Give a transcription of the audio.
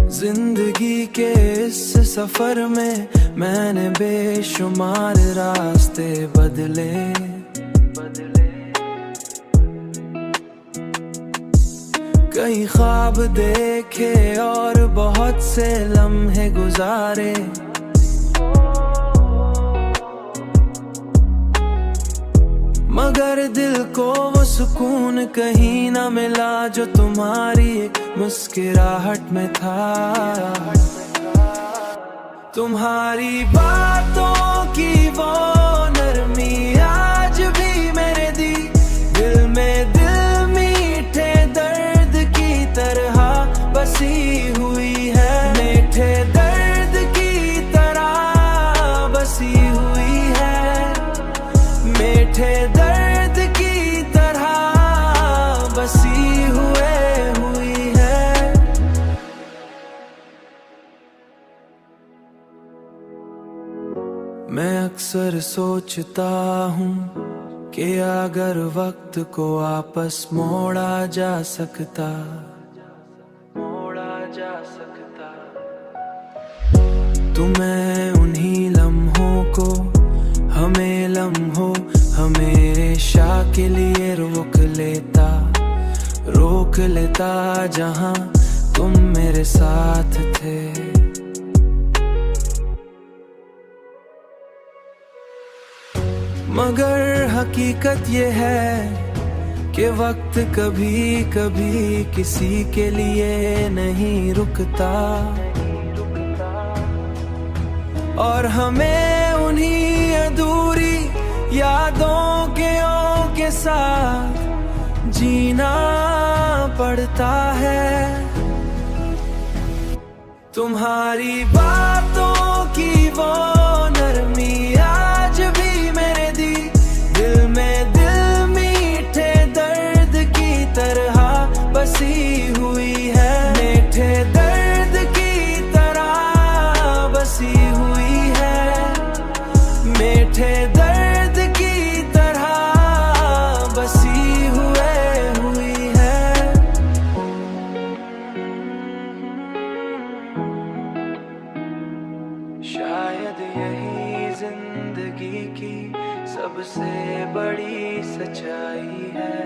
जिंदगी के इस सफर में मैंने बेशुमार रास्ते बदले। कई ख्वाब देखे और बहुत से लम्हे गुजारे। मगर दिल को वो सुकून कहीं ना मिला जो तुम्हारी एक मुस्कुराहट में था। तुम्हारी बातों की वो नरमी आज भी मेरे दिल में दिल मीठे दर्द की तरह बसी हुई है। मीठे दर्द की तरह बसी हुई है। मीठे दर्द की तरह बसी हुई है। मैं अक्सर सोचता हूँ कि अगर वक्त को वापस मोड़ा जा सकता तो मैं उन्हीं लम्हों को हमेशा के लिए रोक लेता जहां तुम मेरे साथ थे। मगर हकीकत ये है कि वक्त कभी कभी किसी के लिए नहीं रुकता, और हमें उन्हीं अधूरी यादों के साथ जीना पड़ता है। तुम्हारी बातों की वो नरमी आज भी मेरे दिल में दिल मीठे दर्द की तरह बसी हुई है। मीठे दर्द की तरह बसी हुई है। मीठे दर्द की तरह बसी हुई है। शायद यही जिंदगी की सबसे बड़ी सच्चाई है।